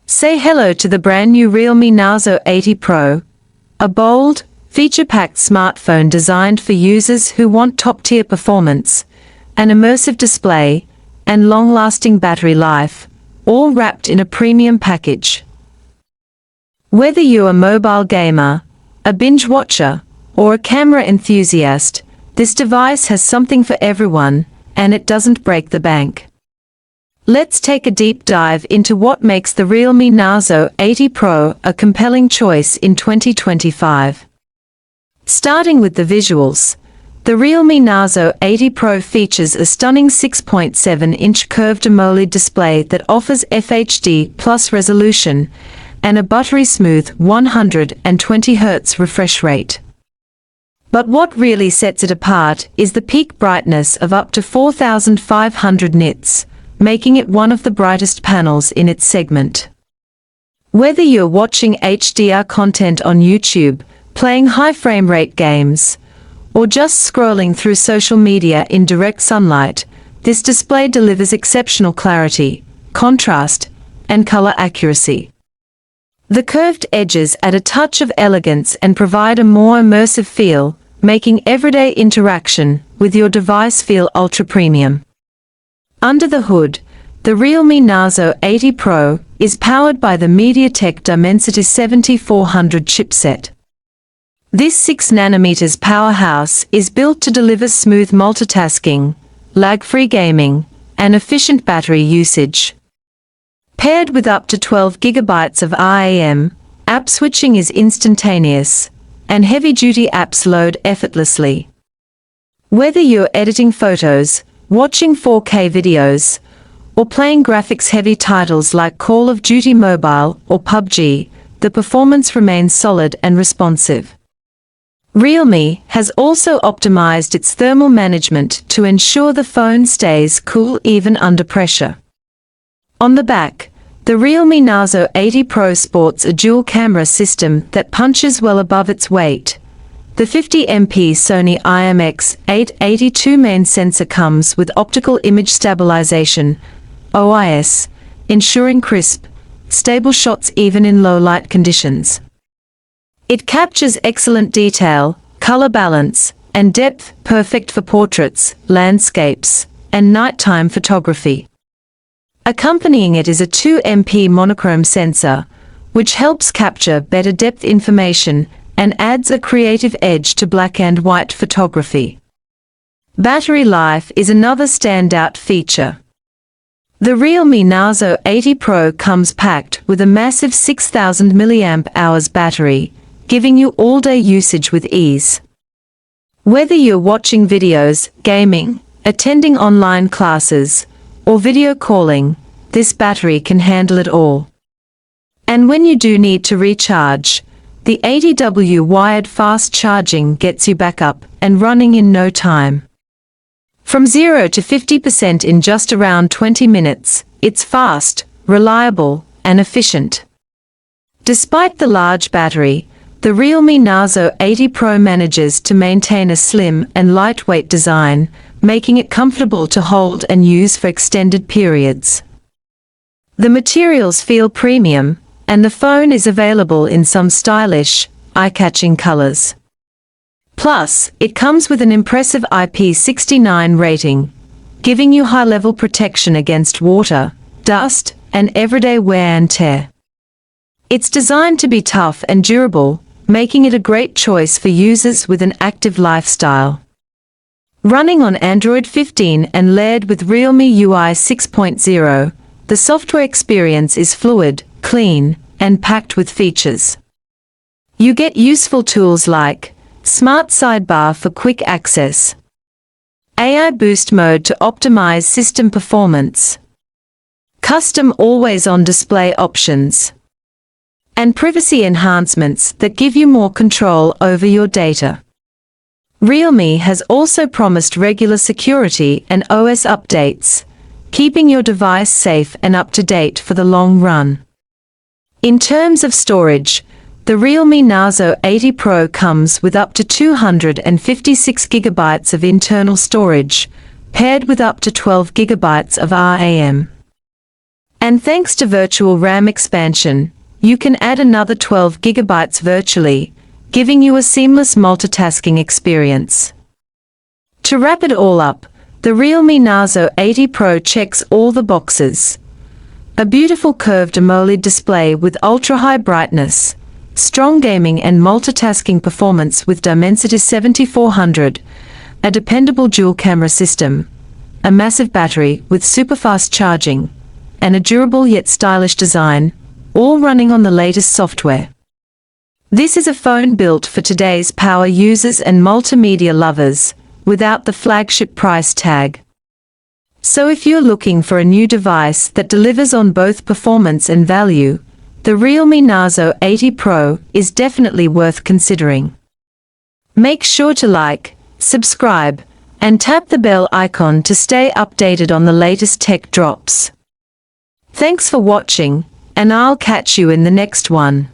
Say hello to the brand new Realme Narzo 80 Pro, a bold, feature-packed smartphone designed for users who want top-tier performance, an immersive display, and long-lasting battery life, all wrapped in a premium package. Whether you're a mobile gamer, a binge watcher, or a camera enthusiast, this device has something for everyone, and it doesn't break the bank. Let's take a deep dive into what makes the Realme Narzo 80 Pro a compelling choice in 2025. Starting with the visuals, the Realme Narzo 80 Pro features a stunning 6.7-inch curved AMOLED display that offers FHD+ resolution and a buttery-smooth 120 Hz refresh rate. But what really sets it apart is the peak brightness of up to 4,500 nits, making it one of the brightest panels in its segment. Whether you're watching HDR content on YouTube, playing high frame rate games, or just scrolling through social media in direct sunlight, this display delivers exceptional clarity, contrast, and color accuracy. The curved edges add a touch of elegance and provide a more immersive feel, making everyday interaction with your device feel ultra-premium. Under the hood, the Realme Narzo 80 Pro is powered by the MediaTek Dimensity 7400 chipset. This 6nm powerhouse is built to deliver smooth multitasking, lag-free gaming, and efficient battery usage. Paired with up to 12 GB of RAM, app switching is instantaneous, and heavy-duty apps load effortlessly. Whether you're editing photos, watching 4K videos, or playing graphics-heavy titles like Call of Duty Mobile or PUBG, the performance remains solid and responsive. Realme has also optimized its thermal management to ensure the phone stays cool even under pressure. On the back, the Realme Narzo 80 Pro sports a dual-camera system that punches well above its weight. The 50MP Sony IMX882 main sensor comes with optical image stabilization, OIS, ensuring crisp, stable shots even in low-light conditions. It captures excellent detail, color balance, and depth, perfect for portraits, landscapes, and nighttime photography. Accompanying it is a 2MP monochrome sensor, which helps capture better depth information and adds a creative edge to black and white photography. Battery life is another standout feature. The Realme Narzo 80 Pro comes packed with a massive 6,000 mAh battery, giving you all-day usage with ease. Whether you're watching videos, gaming, attending online classes, or video calling, this battery can handle it all. And when you do need to recharge, the 80W wired fast charging gets you back up and running in no time. From 0 to 50% in just around 20 minutes, it's fast, reliable, and efficient. Despite the large battery, the Realme Narzo 80 Pro manages to maintain a slim and lightweight design, making it comfortable to hold and use for extended periods. The materials feel premium, and the phone is available in some stylish, eye-catching colors. Plus, it comes with an impressive IP69 rating, giving you high-level protection against water, dust, and everyday wear and tear. It's designed to be tough and durable, making it a great choice for users with an active lifestyle. Running on Android 15 and layered with Realme UI 6.0, the software experience is fluid, clean, and packed with features. You get useful tools like Smart Sidebar for quick access, AI Boost Mode to optimize system performance, custom always-on display options, and privacy enhancements that give you more control over your data. Realme has also promised regular security and OS updates, keeping your device safe and up-to-date for the long run. In terms of storage, the Realme Narzo 80 Pro comes with up to 256 GB of internal storage, paired with up to 12 GB of RAM. And thanks to virtual RAM expansion, you can add another 12 GB virtually, giving you a seamless multitasking experience. To wrap it all up, the Realme Narzo 80 Pro checks all the boxes. A beautiful curved AMOLED display with ultra-high brightness, strong gaming and multitasking performance with Dimensity 7400, a dependable dual-camera system, a massive battery with super-fast charging, and a durable yet stylish design, all running on the latest software. This is a phone built for today's power users and multimedia lovers, without the flagship price tag. So if you're looking for a new device that delivers on both performance and value, the Realme Narzo 80 Pro is definitely worth considering. Make sure to like, subscribe, and tap the bell icon to stay updated on the latest tech drops. Thanks for watching, and I'll catch you in the next one.